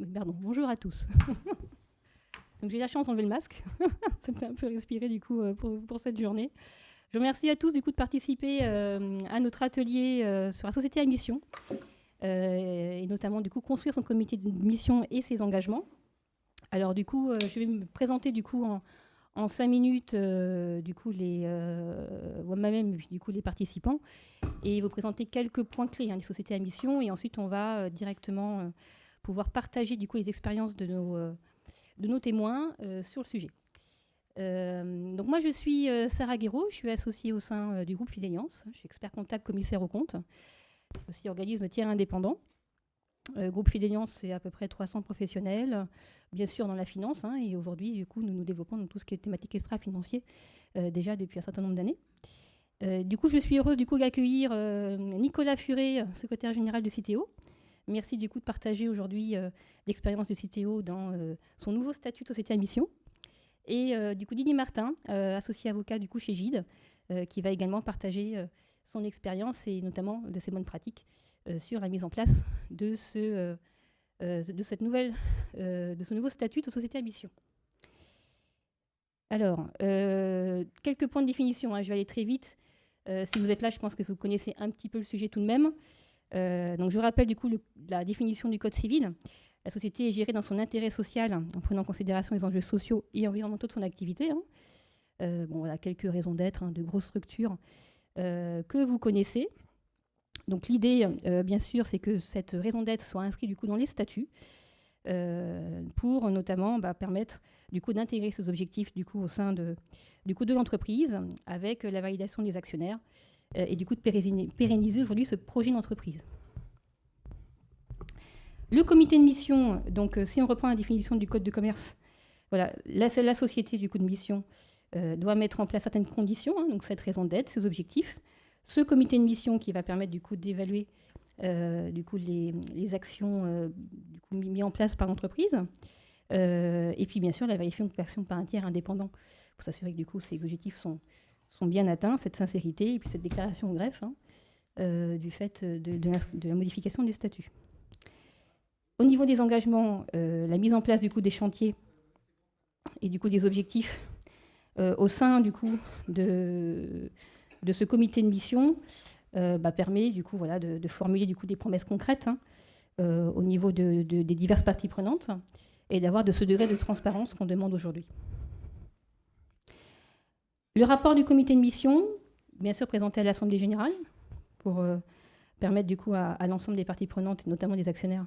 Pardon, bonjour à tous. Donc j'ai la chance d'enlever le masque. Ça me fait un peu respirer du coup pour cette journée. Je remercie à tous du coup de participer à notre atelier sur la société à mission et notamment du coup construire son comité de mission et ses engagements. Alors du coup, je vais me présenter du coup en 5 minutes du coup moi-même du coup les participants et vous présenter quelques points clés des sociétés à mission et ensuite on va directement pouvoir partager du coup les expériences de nos témoins sur le sujet. Donc moi je suis Sarah Guéraud, je suis associée au sein du groupe Fideliance, je suis expert comptable commissaire aux comptes, aussi organisme tiers indépendant. Groupe Fideliance, c'est à peu près 300 professionnels, bien sûr dans la finance, et aujourd'hui du coup nous développons dans tout ce qui est thématique extra-financier déjà depuis un certain nombre d'années. Du coup je suis heureuse du coup d'accueillir Nicolas Furet, secrétaire général de Citeo. Merci du coup de partager aujourd'hui l'expérience de Citeo dans son nouveau statut de société à mission. Et du coup Didier Martin, associé avocat du coup chez Gide, qui va également partager son expérience et notamment de ses bonnes pratiques sur la mise en place de ce nouveau statut de société à mission. Alors, quelques points de définition, je vais aller très vite. Si vous êtes là, je pense que vous connaissez un petit peu le sujet tout de même. Donc je rappelle du coup la définition du Code civil. La société est gérée dans son intérêt social en prenant en considération les enjeux sociaux et environnementaux de son activité. Voilà, quelques raisons d'être de grosses structures que vous connaissez. Donc l'idée, bien sûr, c'est que cette raison d'être soit inscrite du coup dans les statuts pour notamment permettre du coup d'intégrer ces objectifs du coup au sein de l'entreprise avec la validation des actionnaires et du coup de pérenniser aujourd'hui ce projet d'entreprise. Le comité de mission, donc si on reprend la définition du code de commerce, voilà, la société du coup de mission doit mettre en place certaines conditions, donc cette raison d'être, ses objectifs. Ce comité de mission qui va permettre du coup d'évaluer du coup les actions du coup mises en place par l'entreprise. Et puis bien sûr la vérification par un tiers indépendant pour s'assurer que du coup ces objectifs sont bien atteints, cette sincérité et puis cette déclaration au greffe du fait de la modification des statuts. Au niveau des engagements, la mise en place du coup des chantiers et du coup des objectifs au sein du coup de ce comité de mission permet du coup voilà, de formuler du coup des promesses concrètes au niveau des diverses parties prenantes et d'avoir de ce degré de transparence qu'on demande aujourd'hui. Le rapport du comité de mission, bien sûr présenté à l'Assemblée générale pour permettre du coup à l'ensemble des parties prenantes, et notamment des actionnaires,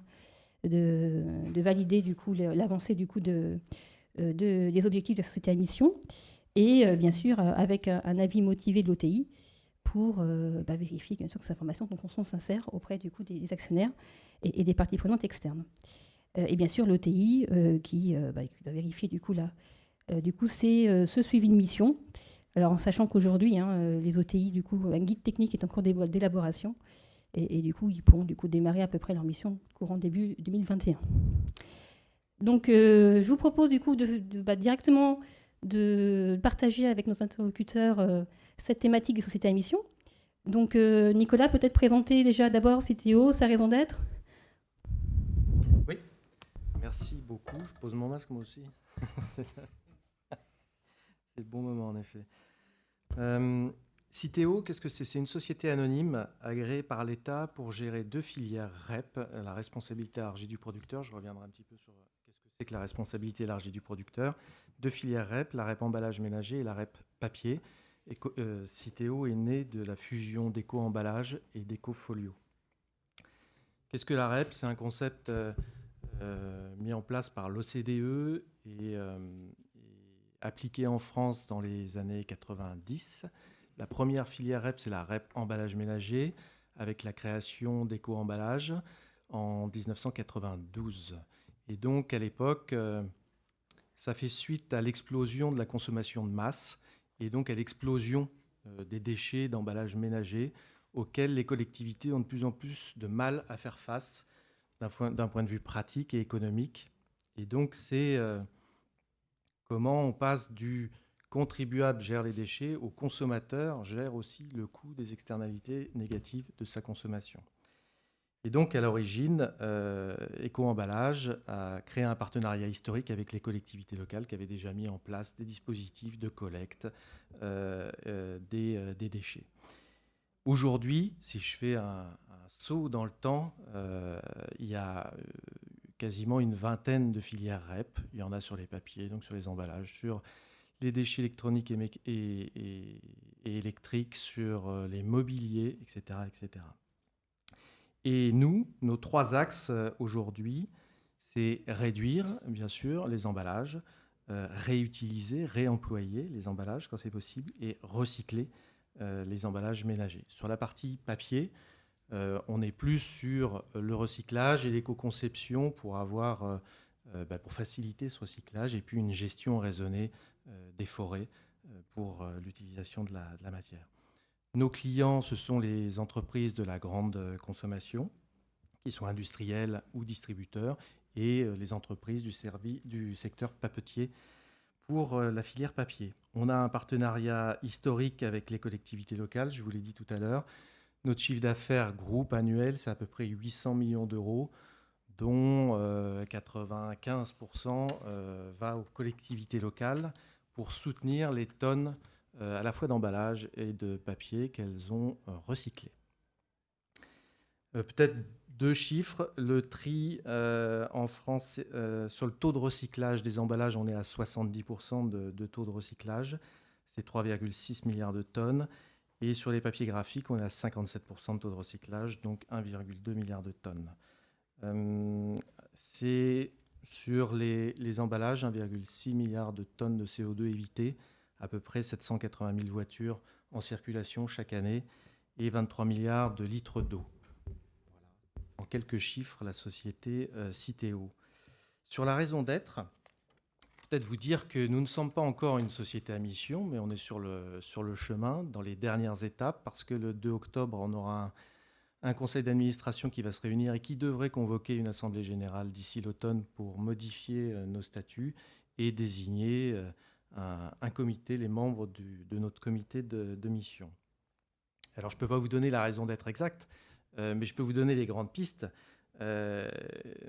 de valider du coup l'avancée du coup des objectifs de la société à mission et bien sûr avec un avis motivé de l'OTI pour vérifier bien sûr que ces informations sont sincères auprès du coup des actionnaires et des parties prenantes externes. Et bien sûr l'OTI qui doit vérifier du coup c'est ce suivi de mission. Alors en sachant qu'aujourd'hui les OTI du coup un guide technique est en cours d'élaboration. Et du coup, ils pourront du coup démarrer à peu près leur mission courant début 2021. Donc, je vous propose du coup directement de partager avec nos interlocuteurs cette thématique des sociétés à mission. Donc, Nicolas, peut-être présenter déjà d'abord Citeo, sa raison d'être. Oui, merci beaucoup. Je pose mon masque moi aussi. C'est le bon moment en effet. Citeo, qu'est-ce que c'est ? C'est une société anonyme agréée par l'État pour gérer 2 filières REP, la responsabilité élargie du producteur. Je reviendrai un petit peu sur qu'est-ce que c'est que la responsabilité élargie du producteur. 2 filières REP, la REP emballage ménager et la REP papier. Et Citeo est né de la fusion d'éco-emballage et d'éco-folio. Qu'est-ce que la REP ? C'est un concept mis en place par l'OCDE et appliqué en France dans les années 90. La première filière REP, c'est la REP emballage ménager, avec la création d'éco-emballage en 1992. Et donc, à l'époque, ça fait suite à l'explosion de la consommation de masse et donc à l'explosion des déchets d'emballage ménager auxquels les collectivités ont de plus en plus de mal à faire face d'un point de vue pratique et économique. Et donc, c'est comment on passe du contribuable gère les déchets, au consommateur gère aussi le coût des externalités négatives de sa consommation. Et donc, à l'origine, Éco-emballage a créé un partenariat historique avec les collectivités locales qui avaient déjà mis en place des dispositifs de collecte des déchets. Aujourd'hui, si je fais un saut dans le temps, il y a quasiment une vingtaine de filières REP. Il y en a sur les papiers, donc sur les emballages, sur les déchets électroniques et électriques, sur les mobiliers, etc., etc. Et nous, nos 3 axes aujourd'hui, c'est réduire, bien sûr, les emballages, réutiliser, réemployer les emballages quand c'est possible, et recycler les emballages ménagers. Sur la partie papier, on est plus sur le recyclage et l'éco-conception pour pour faciliter ce recyclage, et puis une gestion raisonnée des forêts pour l'utilisation de la matière. Nos clients, ce sont les entreprises de la grande consommation, qui sont industriels ou distributeurs, et les entreprises du secteur papetier pour la filière papier. On a un partenariat historique avec les collectivités locales, je vous l'ai dit tout à l'heure. Notre chiffre d'affaires groupe annuel, c'est à peu près 800 millions d'euros, dont 95% va aux collectivités locales pour soutenir les tonnes à la fois d'emballage et de papier qu'elles ont recyclé. Peut-être 2 chiffres. Le tri en France, sur le taux de recyclage des emballages, on est à 70% de taux de recyclage. C'est 3,6 milliards de tonnes. Et sur les papiers graphiques, on est à 57% de taux de recyclage, donc 1,2 milliard de tonnes. C'est sur les emballages, 1,6 milliard de tonnes de CO2 évitées, à peu près 780 000 voitures en circulation chaque année et 23 milliards de litres d'eau. Voilà. En quelques chiffres, la société Citeo. Sur la raison d'être, peut-être vous dire que nous ne sommes pas encore une société à mission, mais on est sur le chemin, dans les dernières étapes, parce que le 2 octobre, on aura un conseil d'administration qui va se réunir et qui devrait convoquer une assemblée générale d'ici l'automne pour modifier nos statuts et désigner un comité, les membres de notre comité de mission. Alors, je ne peux pas vous donner la raison d'être exacte, mais je peux vous donner les grandes pistes.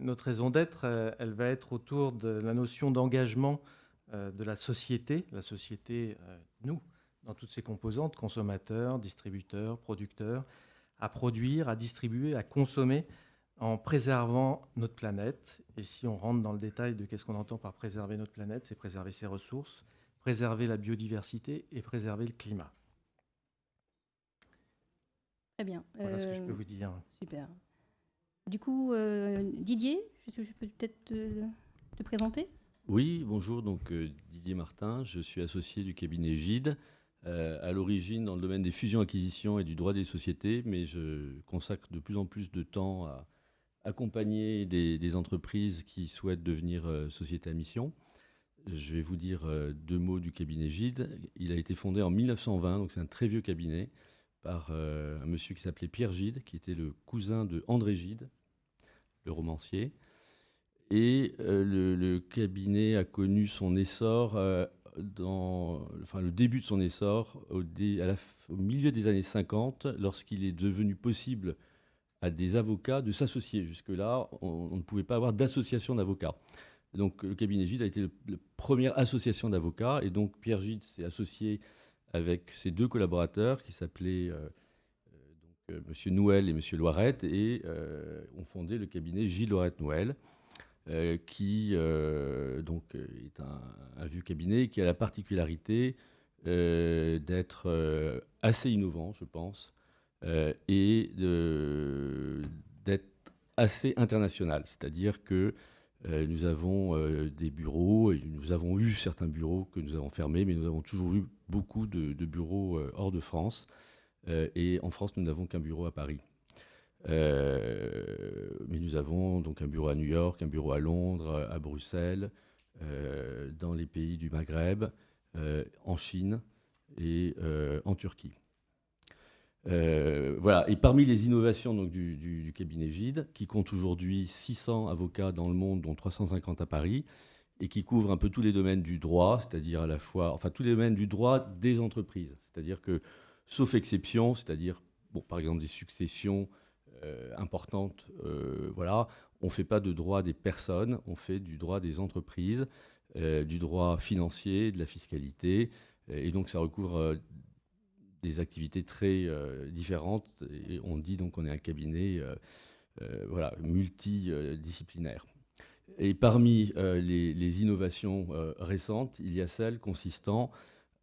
Notre raison d'être, elle va être autour de la notion d'engagement de la société, nous, dans toutes ses composantes, consommateurs, distributeurs, producteurs, à produire, à distribuer, à consommer, en préservant notre planète. Et si on rentre dans le détail de qu'est-ce qu'on entend par préserver notre planète, c'est préserver ses ressources, préserver la biodiversité et préserver le climat. Très bien. Voilà ce que je peux vous dire. Super. Du coup, Didier, je peux peut-être te présenter ? Oui, bonjour, donc Didier Martin, je suis associé du cabinet Gide, à l'origine dans le domaine des fusions-acquisitions et du droit des sociétés, mais je consacre de plus en plus de temps à accompagner des entreprises qui souhaitent devenir société à mission. Je vais vous dire 2 mots du cabinet Gide. Il a été fondé en 1920, donc c'est un très vieux cabinet, par un monsieur qui s'appelait Pierre Gide, qui était le cousin de André Gide, le romancier. Et le cabinet a connu son essor, le début de son essor au milieu des années 50, lorsqu'il est devenu possible à des avocats de s'associer. Jusque-là, on ne pouvait pas avoir d'association d'avocats. Donc le cabinet Gide a été la première association d'avocats, et donc Pierre Gide s'est associé avec ses 2 collaborateurs qui s'appelaient Monsieur Nouel et Monsieur Loirette, et ont fondé le cabinet Gide Loirette Nouel, qui donc est un vieux cabinet qui a la particularité d'être assez innovant, je pense, et d'être assez international. C'est-à-dire que nous avons des bureaux, et nous avons eu certains bureaux que nous avons fermés, mais nous avons toujours eu beaucoup de bureaux hors de France. Et en France, nous n'avons qu'un bureau à Paris. Mais nous avons donc un bureau à New York, un bureau à Londres, à Bruxelles, dans les pays du Maghreb, en Chine et en Turquie. Voilà. Et parmi les innovations donc, du cabinet Gide, qui compte aujourd'hui 600 avocats dans le monde, dont 350 à Paris, et qui couvre un peu tous les domaines du droit, c'est-à-dire à la fois, enfin tous les domaines du droit des entreprises, c'est-à-dire que, sauf exception, c'est-à-dire, bon, par exemple des successions importante. Voilà. On ne fait pas de droit des personnes, on fait du droit des entreprises, du droit financier, de la fiscalité. Et donc, ça recouvre des activités très différentes. Et on dit donc qu'on est un cabinet voilà, multidisciplinaire. Et parmi les innovations récentes, il y a celle consistant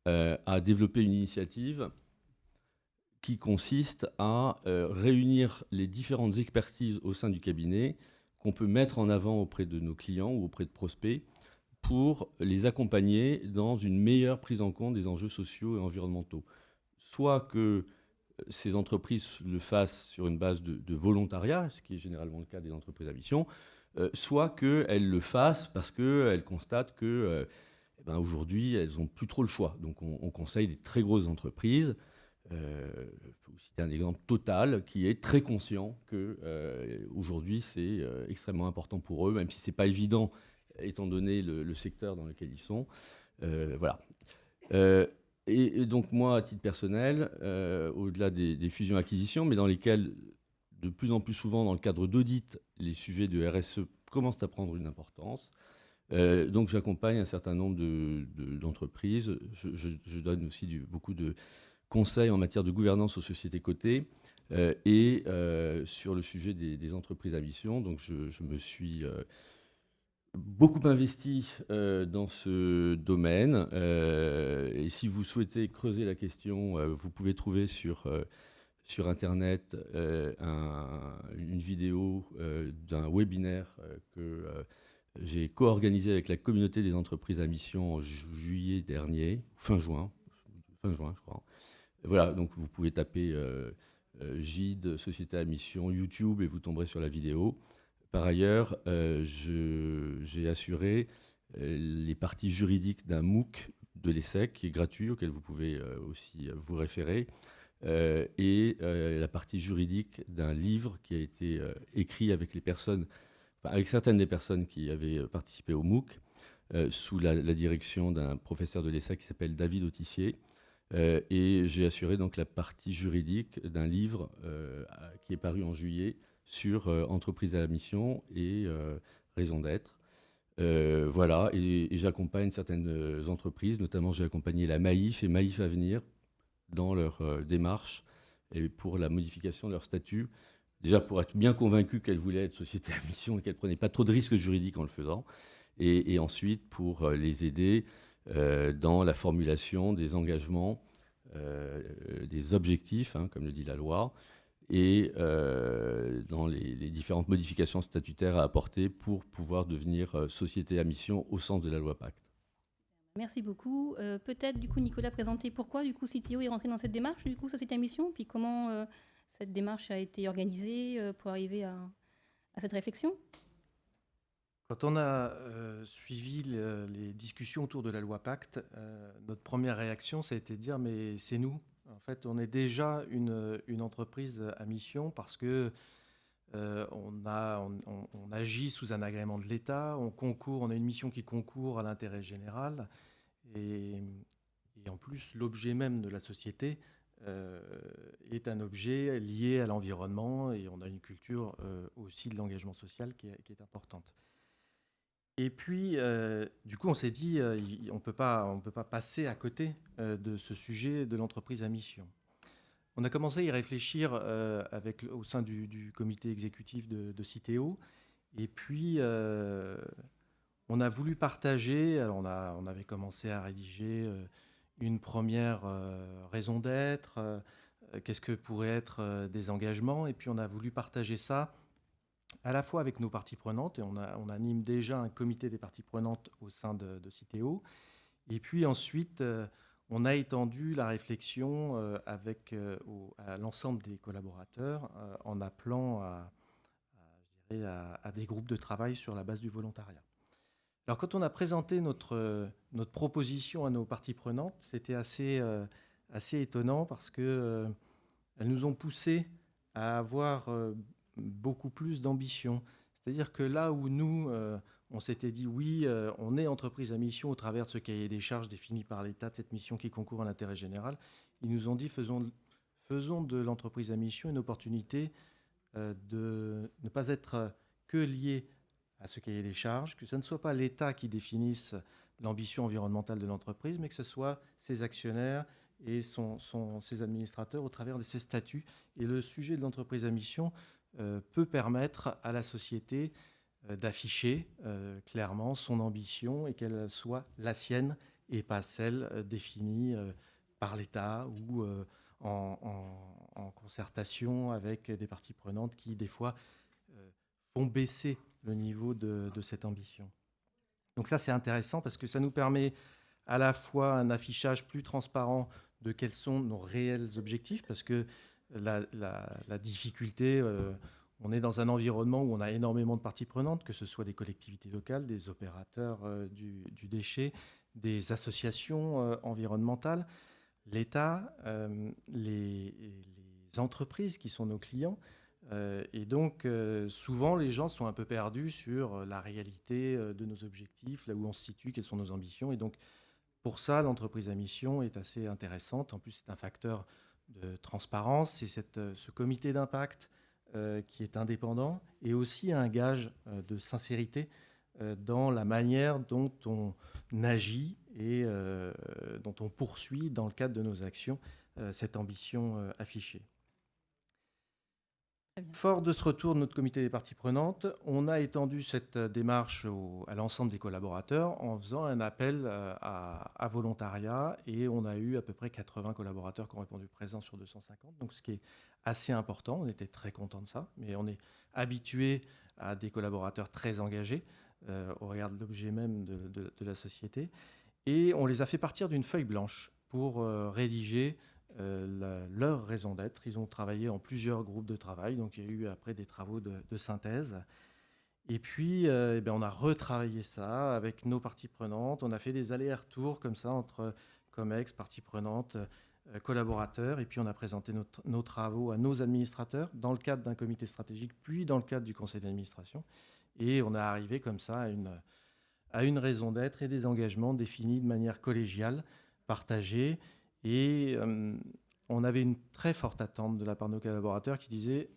à développer une initiative qui consiste à réunir les différentes expertises au sein du cabinet qu'on peut mettre en avant auprès de nos clients ou auprès de prospects pour les accompagner dans une meilleure prise en compte des enjeux sociaux et environnementaux. Soit que ces entreprises le fassent sur une base de volontariat, ce qui est généralement le cas des entreprises à mission, soit qu'elles le fassent parce qu'elles constatent que aujourd'hui, elles n'ont plus trop le choix. Donc on conseille des très grosses entreprises. Je peux vous citer un exemple, Total, qui est très conscient qu'aujourd'hui, c'est extrêmement important pour eux, même si ce n'est pas évident, étant donné le secteur dans lequel ils sont. Voilà. Et donc moi, à titre personnel, au-delà des fusions-acquisitions, mais dans lesquelles, de plus en plus souvent, dans le cadre d'audit, les sujets de RSE commencent à prendre une importance. Donc j'accompagne un certain nombre d'entreprises. Je donne aussi beaucoup de conseils en matière de gouvernance aux sociétés cotées et sur le sujet des entreprises à mission. Donc je me suis beaucoup investi dans ce domaine. Et si vous souhaitez creuser la question, vous pouvez trouver sur Internet une vidéo d'un webinaire que j'ai co-organisé avec la communauté des entreprises à mission en juillet dernier, fin juin, je crois. Voilà, donc vous pouvez taper Gide, Société à mission, YouTube, et vous tomberez sur la vidéo. Par ailleurs, j'ai assuré les parties juridiques d'un MOOC de l'ESSEC, qui est gratuit, auquel vous pouvez aussi vous référer, et la partie juridique d'un livre qui a été écrit avec avec certaines des personnes qui avaient participé au MOOC, sous la direction d'un professeur de l'ESSEC qui s'appelle David Autissier. Et j'ai assuré donc la partie juridique d'un livre qui est paru en juillet sur entreprise à la mission et raison d'être. Voilà, et j'accompagne certaines entreprises, notamment j'ai accompagné la Maïf et Maïf Avenir dans leur démarche et pour la modification de leur statut. Déjà pour être bien convaincu qu'elles voulaient être société à mission et qu'elles ne prenaient pas trop de risques juridiques en le faisant. Et ensuite pour les aider dans la formulation des engagements, des objectifs, comme le dit la loi, et dans les différentes modifications statutaires à apporter pour pouvoir devenir société à mission au sens de la loi Pacte. Merci beaucoup. Peut-être, du coup, Nicolas, présenter pourquoi, du coup, CTO est rentré dans cette démarche, du coup, société à mission, puis comment cette démarche a été organisée pour arriver à cette réflexion. Quand on a suivi les discussions autour de la loi Pacte, notre première réaction, ça a été de dire mais c'est nous. En fait, on est déjà une entreprise à mission parce que on agit sous un agrément de l'État, on a une mission qui concourt à l'intérêt général et en plus l'objet même de la société est un objet lié à l'environnement et on a une culture aussi de l'engagement social qui est importante. Et puis, du coup, on s'est dit, on peut pas passer à côté de ce sujet de l'entreprise à mission. On a commencé à y réfléchir au sein du comité exécutif de Citeo. Et puis, on a voulu partager. Alors, on avait commencé à rédiger une première raison d'être. Qu'est-ce que pourraient être des engagements? Et puis, on a voulu partager ça à la fois avec nos parties prenantes, et on anime déjà un comité des parties prenantes au sein de Citeo. Et puis ensuite, on a étendu la réflexion à l'ensemble des collaborateurs en appelant à des groupes de travail sur la base du volontariat. Alors quand on a présenté notre proposition à nos parties prenantes, c'était assez étonnant parce qu'elles nous ont poussé à avoir beaucoup plus d'ambition. C'est-à-dire que là où nous, on s'était dit oui, on est entreprise à mission au travers de ce cahier des charges défini par l'État, de cette mission qui concourt à l'intérêt général, ils nous ont dit faisons de l'entreprise à mission une opportunité de ne pas être que lié à ce cahier des charges, que ce ne soit pas l'État qui définisse l'ambition environnementale de l'entreprise, mais que ce soit ses actionnaires et ses administrateurs au travers de ses statuts. Et le sujet de l'entreprise à mission peut permettre à la société d'afficher clairement son ambition et qu'elle soit la sienne et pas celle définie par l'État ou en concertation avec des parties prenantes qui, des fois, font baisser le niveau de cette ambition. Donc ça, c'est intéressant parce que ça nous permet à la fois un affichage plus transparent de quels sont nos réels objectifs, parce que la difficulté, on est dans un environnement où on a énormément de parties prenantes, que ce soit des collectivités locales, des opérateurs du déchet, des associations environnementales, l'État, les entreprises qui sont nos clients. Et donc, souvent, les gens sont un peu perdus sur la réalité de nos objectifs, là où on se situe, quelles sont nos ambitions. Et donc, pour ça, l'entreprise à mission est assez intéressante. En plus, c'est un facteur de transparence. C'est ce comité d'impact qui est indépendant et aussi un gage de sincérité dans la manière dont on agit et dont on poursuit dans le cadre de nos actions cette ambition affichée. Fort de ce retour de notre comité des parties prenantes, on a étendu cette démarche à l'ensemble des collaborateurs en faisant un appel à volontariat et on a eu à peu près 80 collaborateurs qui ont répondu présents sur 250, donc ce qui est assez important. On était très contents de ça, mais on est habitué à des collaborateurs très engagés au regard de l'objet même de la société et on les a fait partir d'une feuille blanche pour rédiger leur raison d'être. Ils ont travaillé en plusieurs groupes de travail, donc il y a eu après des travaux de synthèse. Et puis, on a retravaillé ça avec nos parties prenantes. On a fait des allers-retours comme ça entre COMEX, parties prenantes, collaborateurs. Et puis, on a présenté nos travaux à nos administrateurs dans le cadre d'un comité stratégique, puis dans le cadre du conseil d'administration. Et on est arrivé comme ça à une raison d'être et des engagements définis de manière collégiale, partagée. Et on avait une très forte attente de la part de nos collaborateurs qui disaient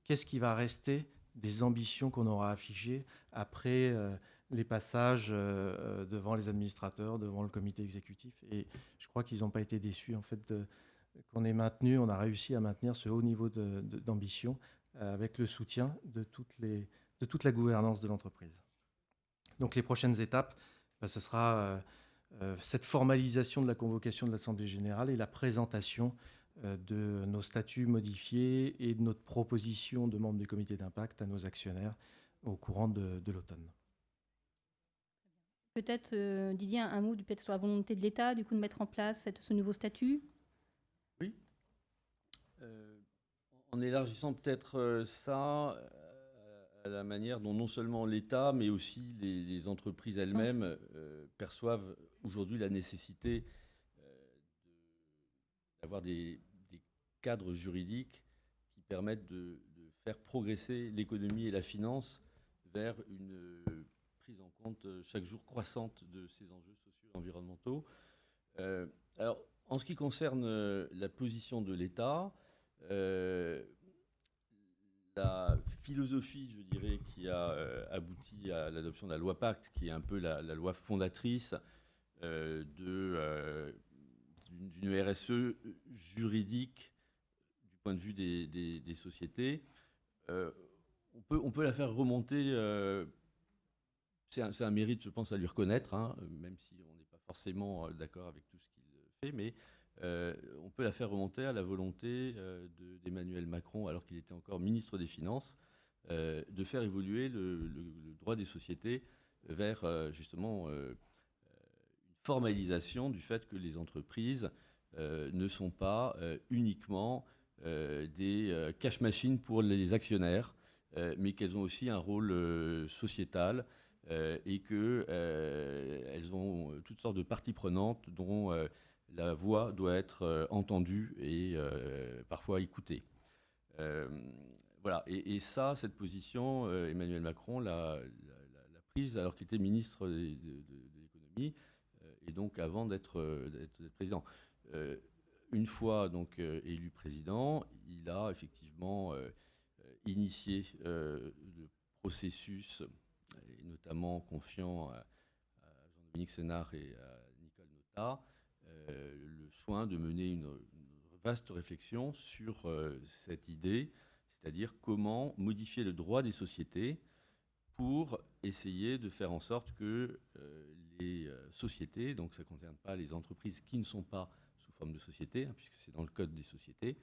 qu'est-ce qui va rester des ambitions qu'on aura affichées après les passages devant les administrateurs, devant le comité exécutif. Et je crois qu'ils n'ont pas été déçus en fait qu'on ait maintenu, on a réussi à maintenir ce haut niveau d'ambition avec le soutien de toute la gouvernance de l'entreprise. Donc les prochaines étapes, ce sera cette formalisation de la convocation de l'Assemblée générale et la présentation de nos statuts modifiés et de notre proposition de membres du comité d'impact à nos actionnaires au courant de l'automne. Peut-être, Didier, un mot peut-être sur la volonté de l'État du coup, de mettre en place ce nouveau statut. Oui. En élargissant peut-être ça à la manière dont non seulement l'État, mais aussi les entreprises elles-mêmes perçoivent aujourd'hui la nécessité d'avoir des cadres juridiques qui permettent de faire progresser l'économie et la finance vers une prise en compte chaque jour croissante de ces enjeux sociaux et environnementaux. Alors, en ce qui concerne la position de l'État, la philosophie, je dirais, qui a abouti à l'adoption de la loi Pacte, qui est un peu la loi fondatrice d'une RSE juridique du point de vue des sociétés, on peut la faire remonter. C'est un mérite, je pense, à lui reconnaître, hein, même si on n'est pas forcément d'accord avec tout ce qu'il fait, mais on peut la faire remonter à la volonté d'Emmanuel Macron, alors qu'il était encore ministre des Finances, de faire évoluer le droit des sociétés vers justement une formalisation du fait que les entreprises ne sont pas uniquement des cash machines pour les actionnaires, mais qu'elles ont aussi un rôle sociétal et qu'elles ont toutes sortes de parties prenantes dont la voix doit être entendue et parfois écoutée. Voilà. Et ça, cette position, Emmanuel Macron l'a prise alors qu'il était ministre de l'économie et donc avant d'être président. Une fois donc élu président, il a effectivement initié le processus, et notamment confiant à Jean-Dominique Sénard et à Nicole Notat le soin de mener une vaste réflexion sur cette idée, c'est-à-dire comment modifier le droit des sociétés pour essayer de faire en sorte que les sociétés, donc ça ne concerne pas les entreprises qui ne sont pas sous forme de société, puisque c'est dans le code des sociétés,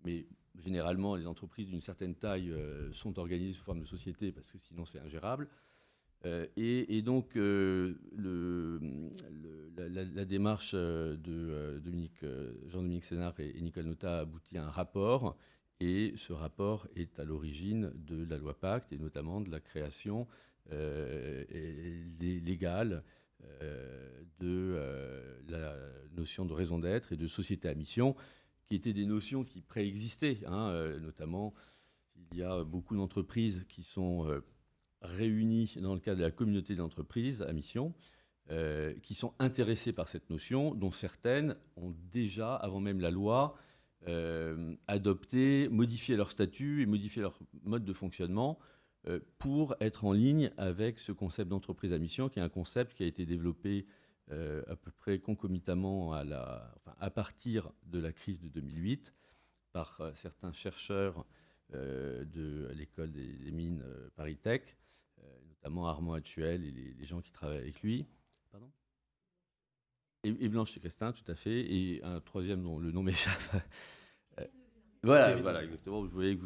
mais généralement les entreprises d'une certaine taille sont organisées sous forme de société parce que sinon c'est ingérable. Et donc la démarche de Jean-Dominique Sénard et Nicole Notat aboutit à un rapport, et ce rapport est à l'origine de la loi Pacte et notamment de la création légale de la notion de raison d'être et de société à mission, qui étaient des notions qui préexistaient, notamment il y a beaucoup d'entreprises qui sont réunis dans le cadre de la communauté d'entreprises à mission, qui sont intéressés par cette notion, dont certaines ont déjà, avant même la loi, adopté, modifié leur statut et modifié leur mode de fonctionnement pour être en ligne avec ce concept d'entreprise à mission, qui est un concept qui a été développé à peu près concomitamment à partir de la crise de 2008 par certains chercheurs de l'école des mines Paris Tech, notamment Armand Hattuel et les gens qui travaillent avec lui. Pardon ? Et Blanche Sécrestin, tout à fait, et un troisième dont le nom m'échappe. Voilà, exactement. Vous voyez que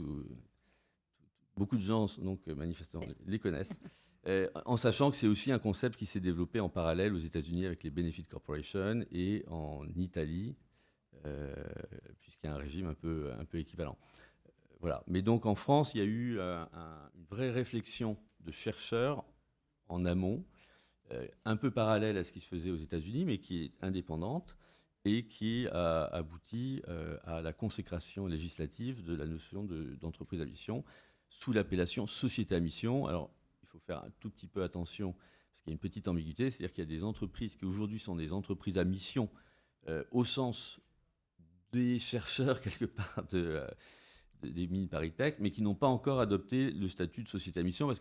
beaucoup de gens, donc manifestement, les connaissent, en sachant que c'est aussi un concept qui s'est développé en parallèle aux États-Unis avec les Benefit Corporation et en Italie, puisqu'il y a un régime un peu équivalent. Voilà. Mais donc en France, il y a eu une vraie réflexion de chercheurs en amont, un peu parallèle à ce qui se faisait aux États-Unis, mais qui est indépendante et qui a abouti à la consécration législative de la notion d'entreprise à mission sous l'appellation société à mission. Alors, il faut faire un tout petit peu attention, parce qu'il y a une petite ambiguïté, c'est-à-dire qu'il y a des entreprises qui aujourd'hui sont des entreprises à mission au sens des chercheurs, quelque part, des mines Paris Tech, mais qui n'ont pas encore adopté le statut de société à mission, parce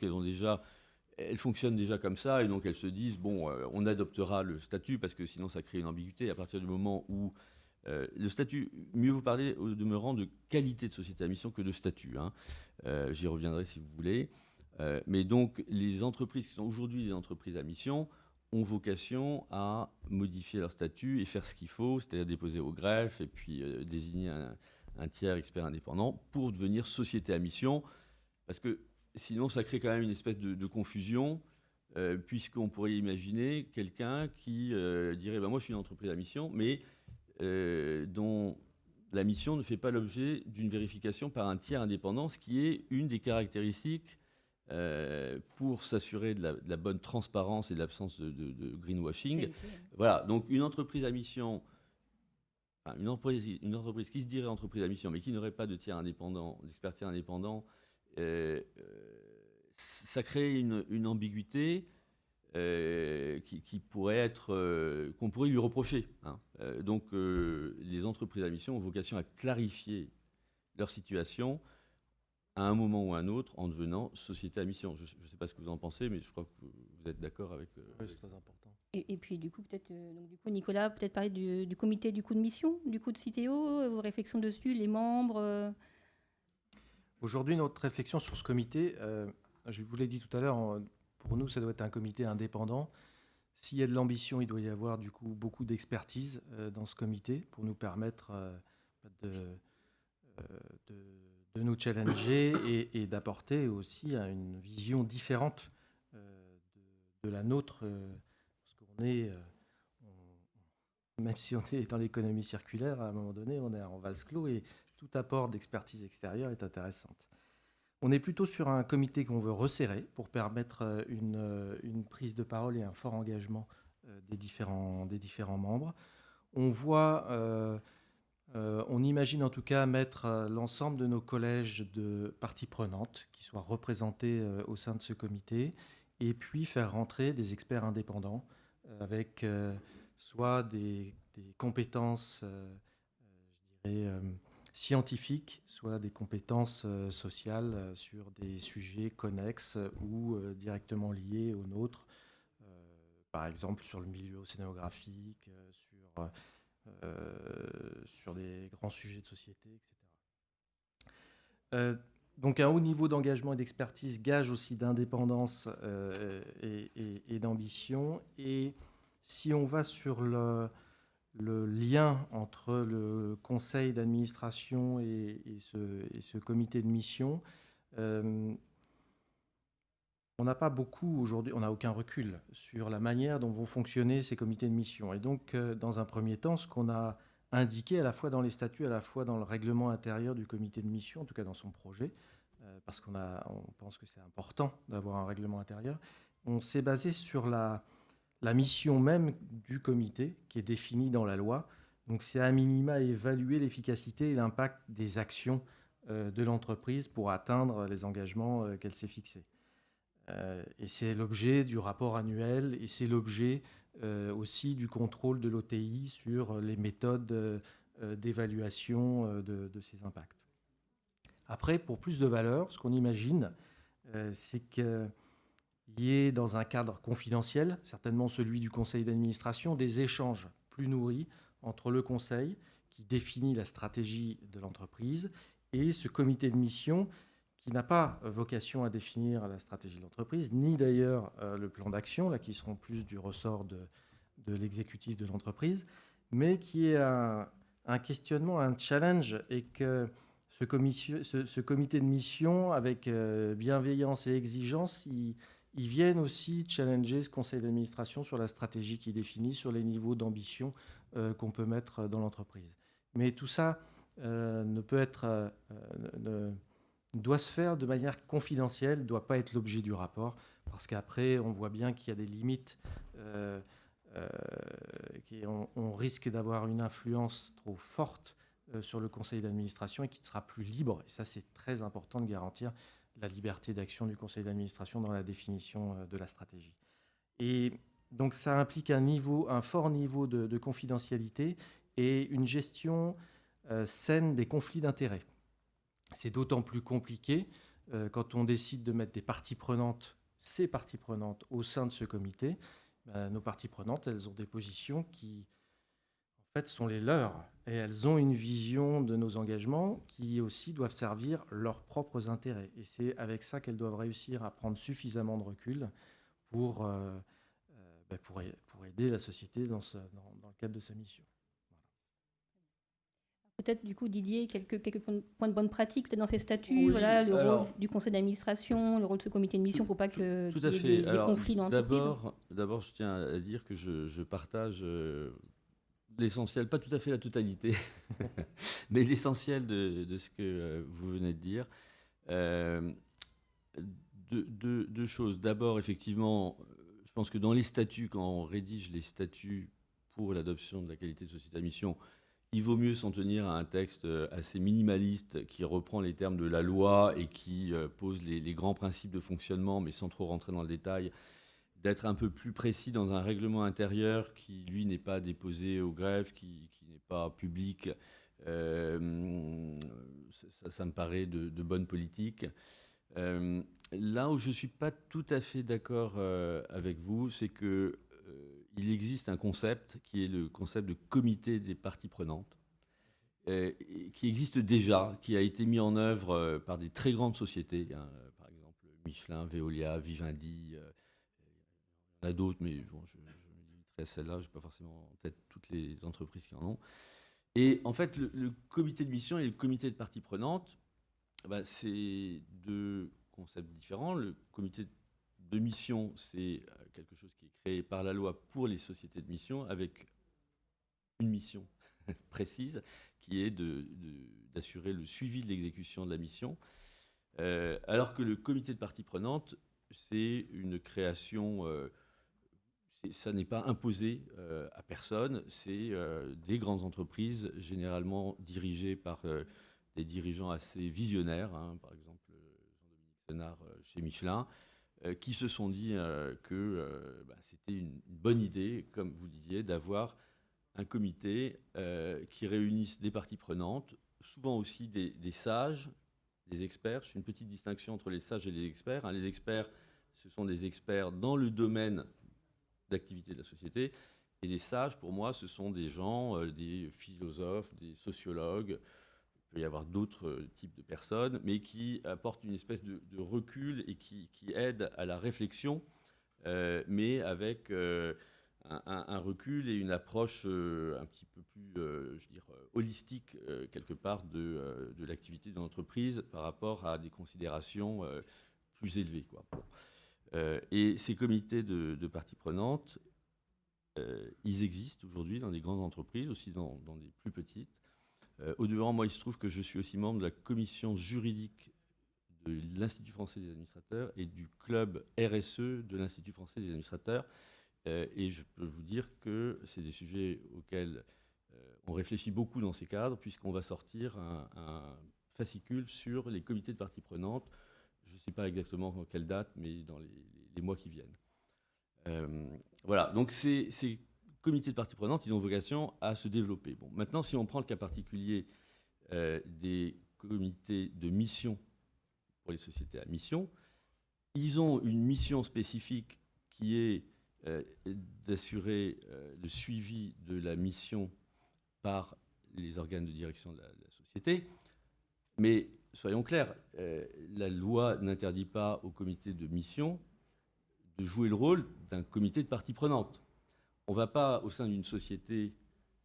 elles fonctionnent déjà comme ça, et donc elles se disent, on adoptera le statut, parce que sinon ça crée une ambiguïté à partir du moment où le statut, mieux vous parler au demeurant de qualité de société à mission que de statut. J'y reviendrai si vous voulez. Mais donc les entreprises qui sont aujourd'hui des entreprises à mission ont vocation à modifier leur statut et faire ce qu'il faut, c'est-à-dire déposer au greffe et puis désigner un tiers expert indépendant pour devenir société à mission, parce que sinon ça crée quand même une espèce de confusion, puisqu'on pourrait imaginer quelqu'un qui dirait moi je suis une entreprise à mission, mais dont la mission ne fait pas l'objet d'une vérification par un tiers indépendant, ce qui est une des caractéristiques pour s'assurer de la bonne transparence et de l'absence de greenwashing. Voilà, donc une entreprise à mission, une entreprise qui se dirait entreprise à mission, mais qui n'aurait pas de tiers indépendant, d'expert tiers indépendant, ça crée une ambiguïté qui pourrait être, qu'on pourrait lui reprocher. Donc, les entreprises à mission ont vocation à clarifier leur situation à un moment ou à un autre en devenant société à mission. Je ne sais pas ce que vous en pensez, mais je crois que vous êtes d'accord avec... Oui, c'est très important. Et puis, du coup, peut-être, Nicolas, peut-être parler du comité du coup de mission, du coup de CITEO, vos réflexions dessus, les membres. Aujourd'hui, notre réflexion sur ce comité, je vous l'ai dit tout à l'heure, pour nous, ça doit être un comité indépendant. S'il y a de l'ambition, il doit y avoir du coup beaucoup d'expertise dans ce comité pour nous permettre de nous challenger et d'apporter aussi une vision différente de la nôtre. Parce qu'on est, même si on est dans l'économie circulaire, à un moment donné, on est en vase clos et tout apport d'expertise extérieure est intéressante. On est plutôt sur un comité qu'on veut resserrer pour permettre une prise de parole et un fort engagement des différents membres. On imagine en tout cas mettre l'ensemble de nos collèges de parties prenantes qui soient représentés au sein de ce comité, et puis faire rentrer des experts indépendants avec soit des compétences, je dirais, scientifiques, soit des compétences sociales sur des sujets connexes ou directement liés aux nôtres, par exemple sur le milieu océanographique, sur des grands sujets de société, etc. Donc un haut niveau d'engagement et d'expertise gage aussi d'indépendance et d'ambition. Et si on va sur le lien entre le conseil d'administration et ce comité de mission, on n'a pas beaucoup aujourd'hui, on n'a aucun recul sur la manière dont vont fonctionner ces comités de mission. Et donc, dans un premier temps, ce qu'on a indiqué à la fois dans les statuts, à la fois dans le règlement intérieur du comité de mission, en tout cas dans son projet, parce qu'on pense que c'est important d'avoir un règlement intérieur, on s'est basé sur la mission même du comité qui est définie dans la loi. Donc, c'est à minima évaluer l'efficacité et l'impact des actions de l'entreprise pour atteindre les engagements qu'elle s'est fixés. Et c'est l'objet du rapport annuel et c'est l'objet aussi du contrôle de l'OTI sur les méthodes d'évaluation de ces impacts. Après, pour plus de valeur, ce qu'on imagine, c'est qu'il y ait dans un cadre confidentiel, certainement celui du conseil d'administration, des échanges plus nourris entre le conseil qui définit la stratégie de l'entreprise et ce comité de mission qui n'a pas vocation à définir la stratégie de l'entreprise, ni d'ailleurs le plan d'action, là, qui seront plus du ressort de l'exécutif de l'entreprise, mais qui est un questionnement, un challenge, et que ce comité de mission, avec bienveillance et exigence, ils viennent aussi challenger ce conseil d'administration sur la stratégie qui est définie, sur les niveaux d'ambition qu'on peut mettre dans l'entreprise. Mais tout ça ne peut être... doit se faire de manière confidentielle, ne doit pas être l'objet du rapport, parce qu'après, on voit bien qu'il y a des limites, on risque d'avoir une influence trop forte sur le conseil d'administration et qui sera plus libre. Et ça, c'est très important de garantir la liberté d'action du conseil d'administration dans la définition de la stratégie. Et donc, ça implique un fort niveau de confidentialité et une gestion saine des conflits d'intérêts. C'est d'autant plus compliqué quand on décide de mettre ces parties prenantes au sein de ce comité. Nos parties prenantes, elles ont des positions qui, en fait, sont les leurs. Et elles ont une vision de nos engagements qui aussi doivent servir leurs propres intérêts. Et c'est avec ça qu'elles doivent réussir à prendre suffisamment de recul pour aider la société dans le cadre de sa mission. Peut-être, du coup, Didier, quelques points de bonne pratique peut-être dans ces statuts, Oui, voilà, rôle du conseil d'administration, le rôle de ce comité de mission pour pas qu'il y ait des conflits dans l'entreprise. D'abord, je tiens à dire que je partage l'essentiel, pas tout à fait la totalité, mais l'essentiel de ce que vous venez de dire. Deux choses. D'abord, effectivement, je pense que dans les statuts, quand on rédige les statuts pour l'adoption de la qualité de société à mission, il vaut mieux s'en tenir à un texte assez minimaliste qui reprend les termes de la loi et qui pose les grands principes de fonctionnement, mais sans trop rentrer dans le détail, d'être un peu plus précis dans un règlement intérieur qui, lui, n'est pas déposé au greffe, qui n'est pas public. Ça me paraît de bonne politique. Là où je ne suis pas tout à fait d'accord avec vous, c'est que il existe un concept qui est le concept de comité des parties prenantes, qui existe déjà, qui a été mis en œuvre par des très grandes sociétés, par exemple Michelin, Veolia, Vivendi, il y en a d'autres, mais bon, je me limiterai à celle-là, je n'ai pas forcément en tête toutes les entreprises qui en ont. Et en fait, le comité de mission et le comité de parties prenantes, c'est deux concepts différents. Le comité de mission, c'est quelque chose qui est créé par la loi pour les sociétés de mission avec une mission précise qui est d'assurer le suivi de l'exécution de la mission, alors que le comité de parties prenantes, c'est une création, ça n'est pas imposé à personne, c'est des grandes entreprises généralement dirigées par des dirigeants assez visionnaires, par exemple Jean-Dominique Sénard chez Michelin, qui se sont dit que c'était une bonne idée, comme vous disiez, d'avoir un comité qui réunisse des parties prenantes souvent aussi des sages, des experts. Je fais une petite distinction entre les sages et les experts. Les experts, ce sont des experts dans le domaine d'activité de la société. Et les sages, pour moi, ce sont des gens, des philosophes, des sociologues. Il peut y avoir d'autres types de personnes, mais qui apportent une espèce de recul et qui aident à la réflexion, mais avec un recul et une approche un petit peu plus, je veux dire, holistique, quelque part, de l'activité de l'entreprise par rapport à des considérations plus élevées, quoi. Bon. Et ces comités de parties prenantes, ils existent aujourd'hui dans des grandes entreprises, aussi dans des plus petites. Au demeurant, moi, il se trouve que je suis aussi membre de la commission juridique de l'Institut français des administrateurs et du club RSE de l'Institut français des administrateurs. Et je peux vous dire que c'est des sujets auxquels on réfléchit beaucoup dans ces cadres, puisqu'on va sortir un fascicule sur les comités de parties prenantes. Je ne sais pas exactement en quelle date, mais dans les mois qui viennent. Voilà, donc ces comités de parties prenantes, ils ont vocation à se développer. Bon, maintenant, si on prend le cas particulier des comités de mission pour les sociétés à mission, ils ont une mission spécifique qui est d'assurer le suivi de la mission par les organes de direction de la société. Mais soyons clairs, la loi n'interdit pas au comité de mission de jouer le rôle d'un comité de parties prenantes. On ne va pas, au sein d'une société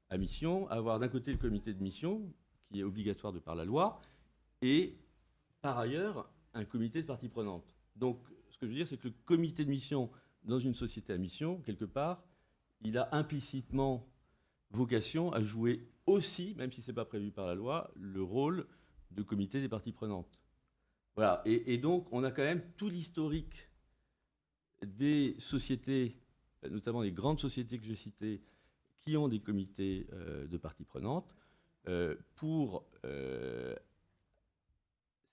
à mission, avoir d'un côté le comité de mission, qui est obligatoire de par la loi, et par ailleurs, un comité de parties prenantes. Donc, ce que je veux dire, c'est que le comité de mission dans une société à mission, quelque part, il a implicitement vocation à jouer aussi, même si ce n'est pas prévu par la loi, le rôle de comité des parties prenantes. Voilà. Et donc, on a quand même tout l'historique des sociétés, notamment les grandes sociétés que j'ai citées, qui ont des comités de parties prenantes, pour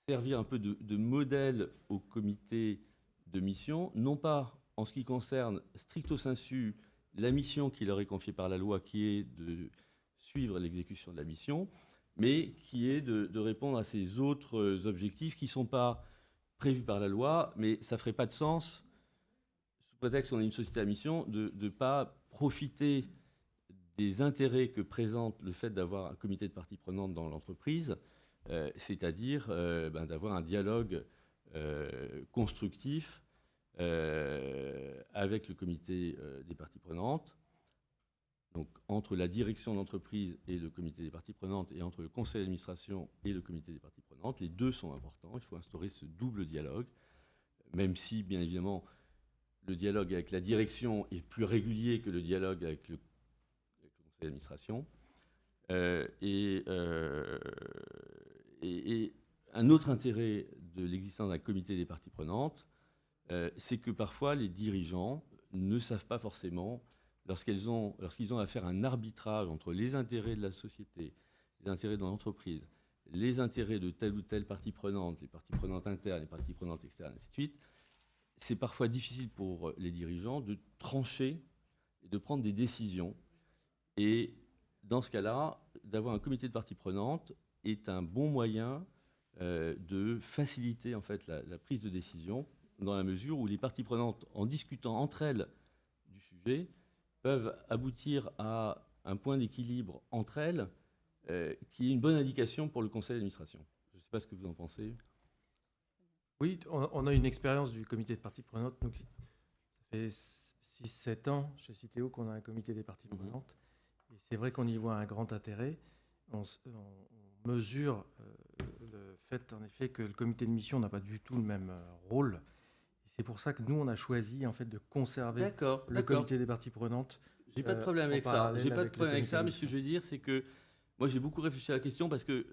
servir un peu de modèle au comité de mission, non pas en ce qui concerne stricto sensu la mission qui leur est confiée par la loi, qui est de suivre l'exécution de la mission, mais qui est de répondre à ces autres objectifs qui ne sont pas prévus par la loi, mais ça ne ferait pas de sens, sous prétexte qu'on est une société à mission, de ne pas profiter des intérêts que présente le fait d'avoir un comité de parties prenantes dans l'entreprise, c'est-à-dire d'avoir un dialogue constructif avec le comité des parties prenantes, donc entre la direction de l'entreprise et le comité des parties prenantes, et entre le conseil d'administration et le comité des parties prenantes. Les deux sont importants, il faut instaurer ce double dialogue, même si, bien évidemment, le dialogue avec la direction est plus régulier que le dialogue avec le conseil d'administration. Et un autre intérêt de l'existence d'un comité des parties prenantes, c'est que parfois les dirigeants ne savent pas forcément, lorsqu'ils ont à faire un arbitrage entre les intérêts de la société, les intérêts de l'entreprise, les intérêts de telle ou telle partie prenante, les parties prenantes internes, les parties prenantes externes, ainsi de suite, c'est parfois difficile pour les dirigeants de trancher et de prendre des décisions. Et dans ce cas-là, d'avoir un comité de parties prenantes est un bon moyen de faciliter en fait la prise de décision, dans la mesure où les parties prenantes, en discutant entre elles du sujet, peuvent aboutir à un point d'équilibre entre elles qui est une bonne indication pour le conseil d'administration. Je ne sais pas ce que vous en pensez. Oui, on a une expérience du comité de parties prenantes. Donc, ça fait 6-7 ans chez Citeo qu'on a un comité des parties prenantes. Et c'est vrai qu'on y voit un grand intérêt. On mesure le fait, en effet, que le comité de mission n'a pas du tout le même rôle. Et c'est pour ça que nous, on a choisi en fait, de conserver le comité des parties prenantes. J'ai pas de problème avec ça. J'ai pas de problème avec ça, mais ce que je veux dire, c'est que moi, j'ai beaucoup réfléchi à la question parce que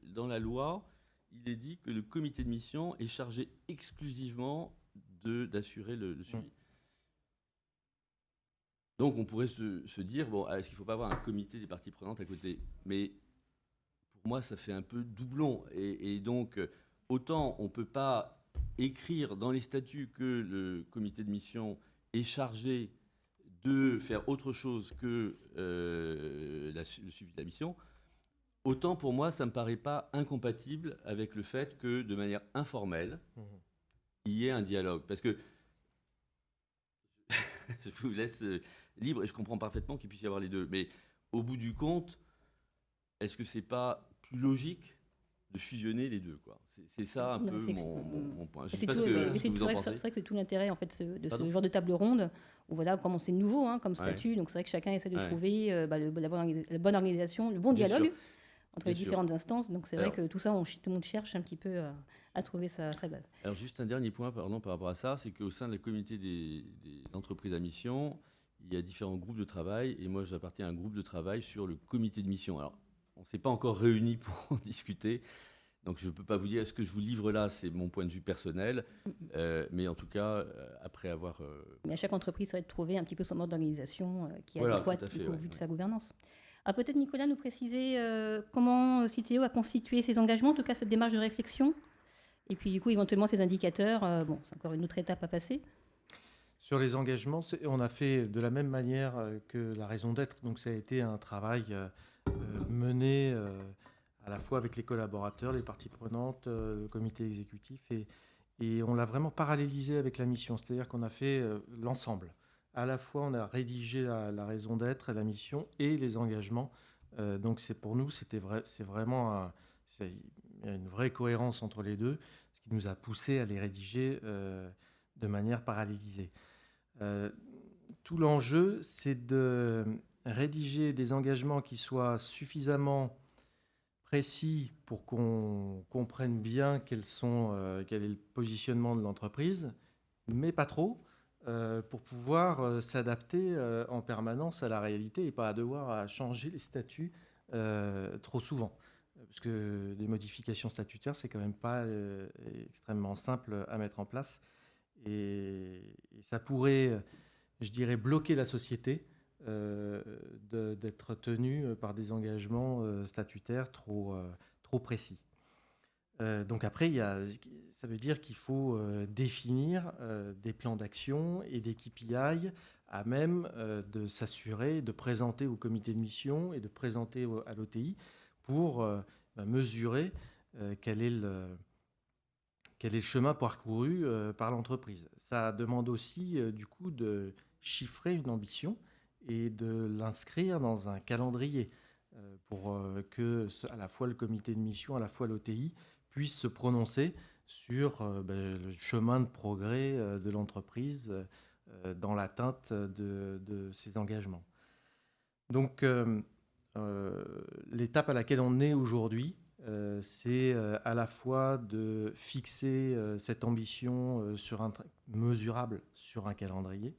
dans la loi, il est dit que le comité de mission est chargé exclusivement d'assurer le suivi. Donc, on pourrait se dire, bon, est-ce qu'il ne faut pas avoir un comité des parties prenantes à côté ? Mais pour moi, ça fait un peu doublon. Et donc, autant on ne peut pas écrire dans les statuts que le comité de mission est chargé de faire autre chose que le suivi de la mission, autant pour moi, ça ne me paraît pas incompatible avec le fait que, de manière informelle, il y ait un dialogue. Parce que je vous laisse libre, et je comprends parfaitement qu'il puisse y avoir les deux. Mais au bout du compte, est-ce que c'est pas plus logique de fusionner les deux, quoi? C'est ça un peu mon point. Je sais pas ce que vous en pensez. C'est vrai que c'est tout l'intérêt en fait, de Pardon ce genre de table ronde, où voilà, comme c'est nouveau comme statut, donc c'est vrai que chacun essaie de Ouais. trouver la bonne organisation, le bon Bien dialogue sûr. entre Bien les sûr. différentes instances. Donc c'est vrai Alors- que tout ça, tout le monde cherche un petit peu à trouver sa base. Alors juste un dernier point par rapport à ça, c'est qu'au sein de la communauté des entreprises à mission, il y a différents groupes de travail, et moi j'appartiens à un groupe de travail sur le comité de mission. Alors on ne s'est pas encore réunis pour en discuter, donc je ne peux pas vous dire, ce que je vous livre là, c'est mon point de vue personnel, mais en tout cas, après avoir... Mais à chaque entreprise, ça va être de trouver un petit peu son mode d'organisation qui est Voilà, adéquat tout à fait, du coup, ouais, vu de ouais. sa gouvernance. Peut-être Nicolas nous préciser comment Citeo a constitué ses engagements, en tout cas cette démarche de réflexion, et puis du coup éventuellement ses indicateurs. Bon, c'est encore une autre étape à passer. Sur les engagements, on a fait de la même manière que la raison d'être. Donc ça a été un travail mené à la fois avec les collaborateurs, les parties prenantes, le comité exécutif, et on l'a vraiment parallélisé avec la mission. C'est-à-dire qu'on a fait l'ensemble. À la fois, on a rédigé la raison d'être, la mission et les engagements. Donc pour nous, c'est vraiment il y a une vraie cohérence entre les deux, ce qui nous a poussé à les rédiger de manière parallélisée. Tout l'enjeu, c'est de rédiger des engagements qui soient suffisamment précis pour qu'on comprenne bien quel est le positionnement de l'entreprise, mais pas trop, pour pouvoir s'adapter en permanence à la réalité et pas devoir changer les statuts trop souvent. Parce que des modifications statutaires, c'est quand même pas extrêmement simple à mettre en place. Et ça pourrait, je dirais, bloquer la société d'être tenue par des engagements statutaires trop précis. Donc après, ça veut dire qu'il faut définir des plans d'action et des KPI à même de s'assurer, de présenter au comité de mission et de présenter à l'OTI pour mesurer quel est le chemin parcouru par l'entreprise. Ça demande aussi, du coup, de chiffrer une ambition et de l'inscrire dans un calendrier pour que, à la fois le comité de mission, à la fois l'OTI, puisse se prononcer sur le chemin de progrès de l'entreprise dans l'atteinte de ses engagements. Donc, l'étape à laquelle on est aujourd'hui, c'est à la fois de fixer cette ambition mesurable sur un calendrier.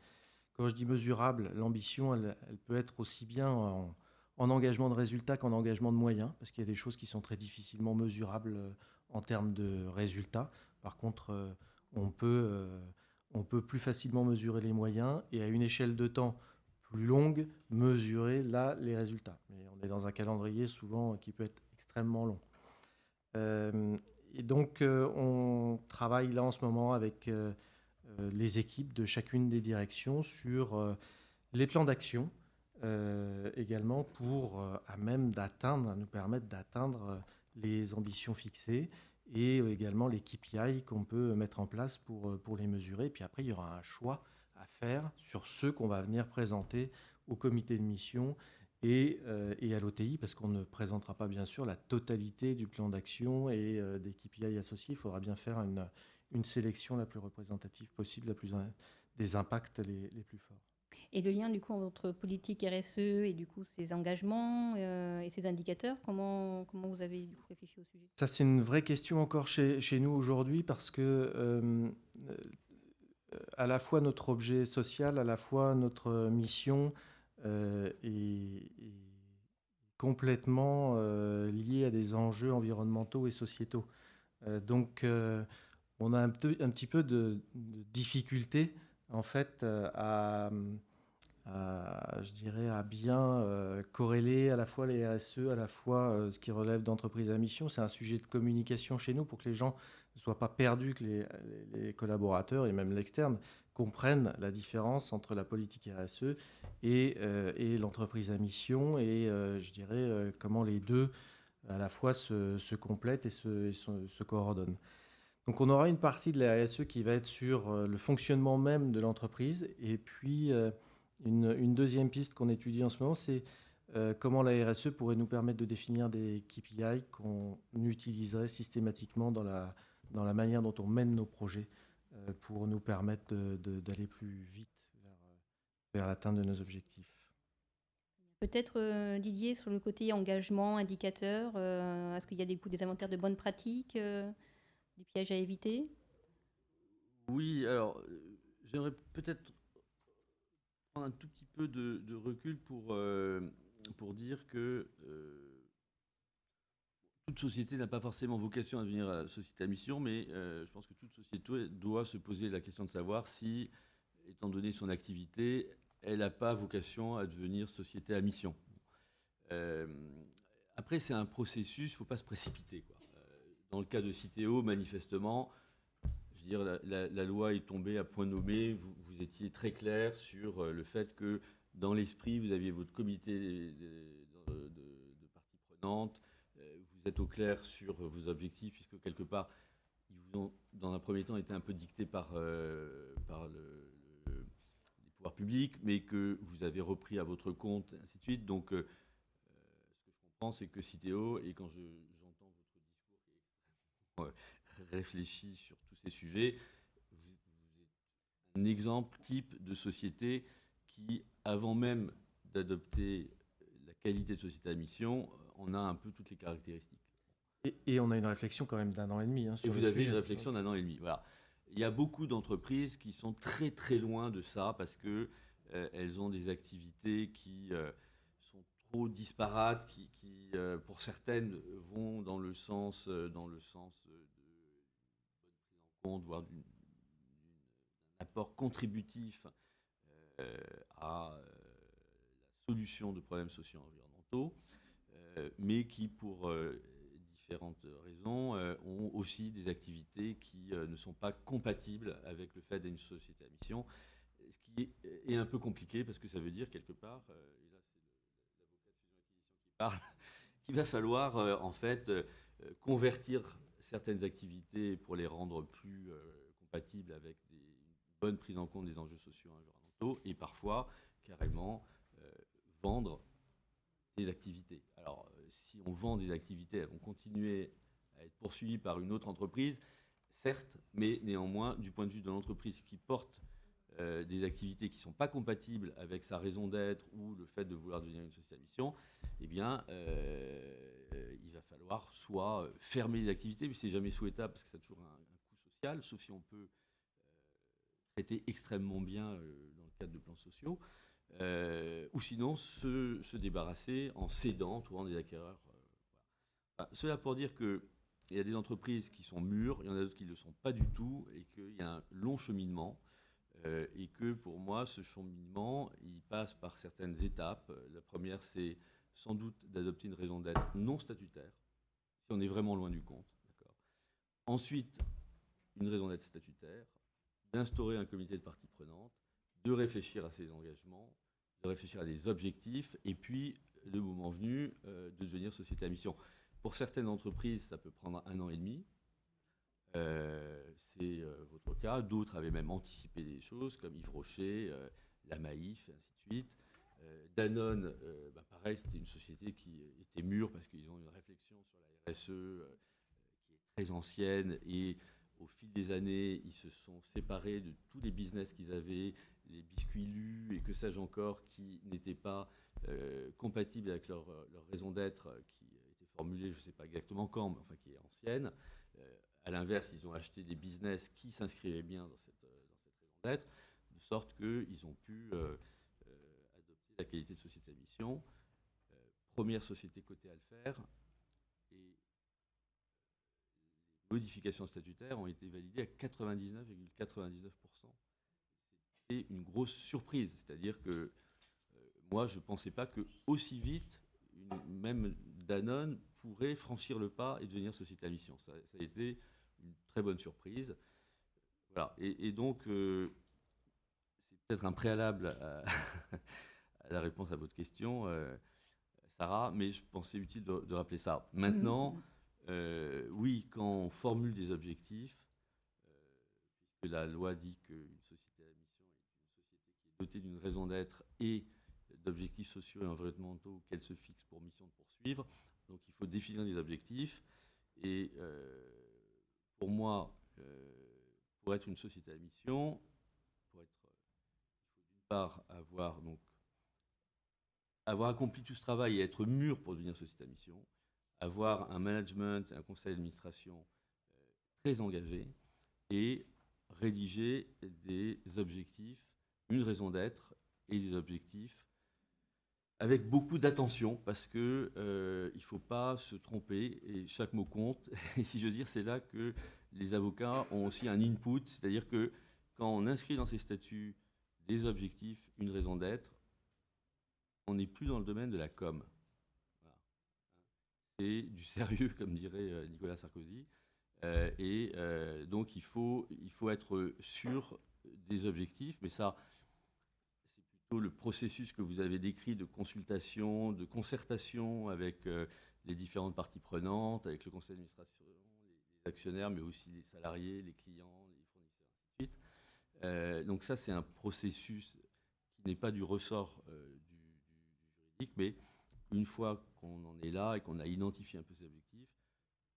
Quand je dis mesurable, l'ambition, elle peut être aussi bien en engagement de résultats qu'en engagement de moyens, parce qu'il y a des choses qui sont très difficilement mesurables en termes de résultats. Par contre, on peut plus facilement mesurer les moyens et à une échelle de temps plus longue, mesurer là les résultats. Mais on est dans un calendrier souvent qui peut être extrêmement long. Et donc, on travaille là en ce moment avec les équipes de chacune des directions sur les plans d'action également pour à même nous permettre d'atteindre les ambitions fixées et également les KPI qu'on peut mettre en place pour les mesurer. Puis après, il y aura un choix à faire sur ceux qu'on va venir présenter au comité de mission et à l'OTI, parce qu'on ne présentera pas bien sûr la totalité du plan d'action et des KPI associés. Il faudra bien faire une sélection la plus représentative possible, des impacts les plus forts. Et le lien du coup entre politique RSE et du coup ses engagements et ses indicateurs, comment vous avez du coup réfléchi au sujet? Ça, c'est une vraie question encore chez nous aujourd'hui, parce que à la fois notre objet social, à la fois notre mission est complètement liée à des enjeux environnementaux et sociétaux. Donc, on a un petit peu de difficulté, en fait, je dirais, à bien corréler à la fois les RSE, à la fois ce qui relève d'entreprise à mission. C'est un sujet de communication chez nous pour que les gens ne soient pas perdus, que les collaborateurs et même l'externe comprennent la différence entre la politique RSE et l'entreprise à mission et je dirais comment les deux à la fois se complètent et se coordonnent. Donc on aura une partie de la RSE qui va être sur le fonctionnement même de l'entreprise. Et puis une deuxième piste qu'on étudie en ce moment, c'est comment la RSE pourrait nous permettre de définir des KPI qu'on utiliserait systématiquement dans la manière dont on mène nos projets pour nous permettre d'aller plus vite vers l'atteinte de nos objectifs. Peut-être, Didier, sur le côté engagement, indicateur, est-ce qu'il y a des inventaires de bonnes pratiques, des pièges à éviter? Oui, alors j'aimerais peut-être prendre un tout petit peu de recul pour dire que toute société n'a pas forcément vocation à devenir société à mission, mais je pense que toute société doit se poser la question de savoir si, étant donné son activité, elle n'a pas vocation à devenir société à mission. Après, c'est un processus, il ne faut pas se précipiter, quoi. Dans le cas de Citeo, manifestement, je veux dire, la loi est tombée à point nommé. Vous étiez très clair sur le fait que dans l'esprit, vous aviez votre comité de parties prenantes. Vous êtes au clair sur vos objectifs, puisque quelque part, ils vous ont, dans un premier temps, été un peu dictés par les pouvoirs publics, mais que vous avez repris à votre compte, et ainsi de suite. Donc, ce que je comprends, c'est que Citeo, et quand j'entends votre discours qui est extrêmement réfléchi sur tous ces sujets, vous êtes un exemple type de société qui, avant même d'adopter la qualité de société à mission, on a un peu toutes les caractéristiques. Et on a une réflexion quand même d'1 an et demi. Et vous avez une réflexion d'1 an et demi. Voilà. Il y a beaucoup d'entreprises qui sont très très loin de ça parce que elles ont des activités qui sont trop disparates, qui pour certaines vont dans le sens de bonne prise en compte, voire d'un apport contributif à la solution de problèmes sociaux et environnementaux, mais qui pour différentes raisons ont aussi des activités qui ne sont pas compatibles avec le fait d'être une société à mission, ce qui est un peu compliqué parce que ça veut dire quelque part, et là c'est l'avocat de fusion-acquisition qui parle, qu'il va falloir en fait convertir certaines activités pour les rendre plus compatibles avec une bonne prise en compte des enjeux sociaux et environnementaux, et parfois carrément vendre des activités. Alors, si on vend des activités, elles vont continuer à être poursuivies par une autre entreprise, certes, mais néanmoins, du point de vue de l'entreprise qui porte des activités qui ne sont pas compatibles avec sa raison d'être ou le fait de vouloir devenir une société à mission, eh bien, il va falloir soit fermer les activités, mais c'est jamais souhaitable parce que ça a toujours un coût social, sauf si on peut traiter extrêmement bien dans le cadre de plans sociaux. Ou sinon se débarrasser en cédant, trouvant des acquéreurs. Voilà. Cela pour dire qu'il y a des entreprises qui sont mûres, il y en a d'autres qui ne le sont pas du tout, et qu'il y a un long cheminement, et que pour moi, ce cheminement, il passe par certaines étapes. La première, c'est sans doute d'adopter une raison d'être non statutaire, si on est vraiment loin du compte. D'accord. Ensuite, une raison d'être statutaire, d'instaurer un comité de parties prenantes, de réfléchir à ses engagements, de réfléchir à des objectifs, et puis, le moment venu, de devenir société à mission. Pour certaines entreprises, ça peut prendre 1 an et demi. C'est votre cas. D'autres avaient même anticipé des choses, comme Yves Rocher, la Maïf, et ainsi de suite. Danone, pareil, c'était une société qui était mûre parce qu'ils ont une réflexion sur la RSE qui est très ancienne, et au fil des années, ils se sont séparés de tous les business qu'ils avaient, les biscuits lus et que sais-je encore, qui n'étaient pas compatibles avec leur raison d'être, qui était formulée, je ne sais pas exactement quand, mais enfin qui est ancienne. À l'inverse, ils ont acheté des business qui s'inscrivaient bien dans cette raison d'être, de sorte qu'ils ont pu adopter la qualité de société à mission. Première société cotée à le faire. Et les modifications statutaires ont été validées à 99,99%. C'était une grosse surprise. C'est-à-dire que moi, je ne pensais pas que aussi vite, même Danone pourrait franchir le pas et devenir société à mission. Ça a été une très bonne surprise. Voilà. Et donc, c'est peut-être un préalable à la réponse à votre question. Sarah, mais je pensais utile de rappeler ça. Maintenant, oui, quand on formule des objectifs, puisque la loi dit qu'une société à mission est une société qui est dotée d'une raison d'être et d'objectifs sociaux et environnementaux qu'elle se fixe pour mission de poursuivre. Donc il faut définir des objectifs. Et pour moi, pour être une société à mission, il faut d'une part avoir accompli tout ce travail et être mûr pour devenir société à mission, avoir un management et un conseil d'administration très engagé et rédiger des objectifs, une raison d'être et des objectifs avec beaucoup d'attention parce que il ne faut pas se tromper et chaque mot compte. Et si je veux dire, c'est là que les avocats ont aussi un input, c'est-à-dire que quand on inscrit dans ses statuts des objectifs, une raison d'être, on n'est plus dans le domaine de la com. Voilà. C'est du sérieux, comme dirait Nicolas Sarkozy. Donc il faut être sûr des objectifs, mais ça, c'est plutôt le processus que vous avez décrit de consultation, de concertation avec les différentes parties prenantes, avec le conseil d'administration, les actionnaires, mais aussi les salariés, les clients, les fournisseurs, ainsi de suite. Donc ça, c'est un processus qui n'est pas du ressort du juridique, mais une fois qu'on en est là et qu'on a identifié un peu ces objectifs,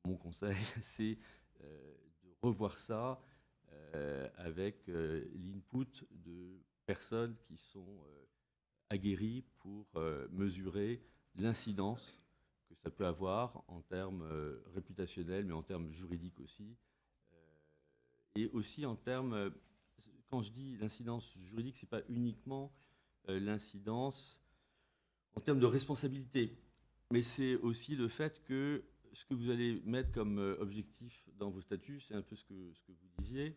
mon conseil, c'est de revoir ça avec l'input de personnes qui sont aguerries pour mesurer l'incidence que ça peut avoir en termes réputationnels, mais en termes juridiques aussi. Et aussi en termes, quand je dis l'incidence juridique, ce n'est pas uniquement l'incidence en termes de responsabilité, mais c'est aussi le fait que ce que vous allez mettre comme objectif dans vos statuts, c'est un peu ce que vous disiez.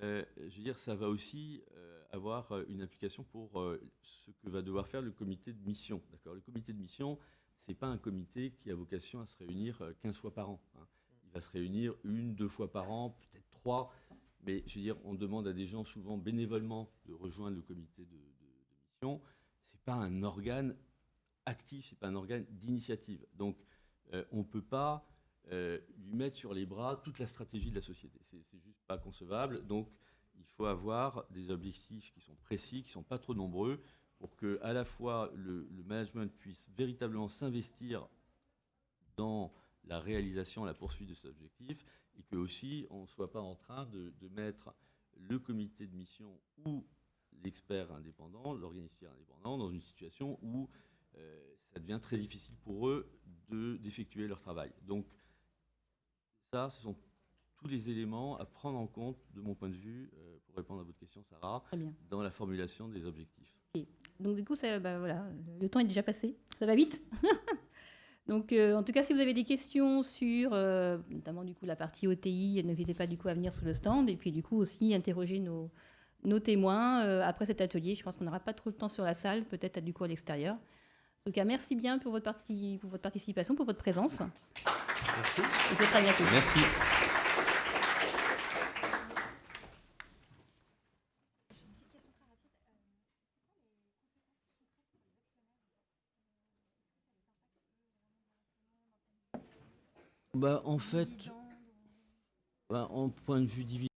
Je veux dire, ça va aussi avoir une implication pour ce que va devoir faire le comité de mission. D'accord ? Le comité de mission, ce n'est pas un comité qui a vocation à se réunir 15 fois par an. Hein. Il va se réunir 1, 2 fois par an, peut-être 3. Mais je veux dire, on demande à des gens souvent bénévolement de rejoindre le comité de mission. Ce n'est pas un organe actif, ce n'est pas un organe d'initiative. Donc, on ne peut pas lui mettre sur les bras toute la stratégie de la société. C'est juste pas concevable. Donc, il faut avoir des objectifs qui sont précis, qui ne sont pas trop nombreux, pour que à la fois le management puisse véritablement s'investir dans la réalisation, la poursuite de ces objectifs, et que aussi on ne soit pas en train de mettre le comité de mission ou l'expert indépendant, l'organisme indépendant, dans une situation où ça devient très difficile pour eux d'effectuer leur travail. Donc ça, ce sont tous les éléments à prendre en compte, de mon point de vue, pour répondre à votre question, Sarah, dans la formulation des objectifs. Okay. Donc du coup, voilà, le temps est déjà passé, ça va vite. Donc en tout cas, si vous avez des questions sur notamment du coup la partie OTI, n'hésitez pas du coup à venir sur le stand et puis du coup aussi interroger nos témoins après cet atelier. Je pense qu'on n'aura pas trop de temps sur la salle, peut-être du coup à l'extérieur. En tout cas, merci bien pour votre participation, pour votre présence. Merci. Et peut-être à bientôt. Merci. En fait, en point de vue dividende,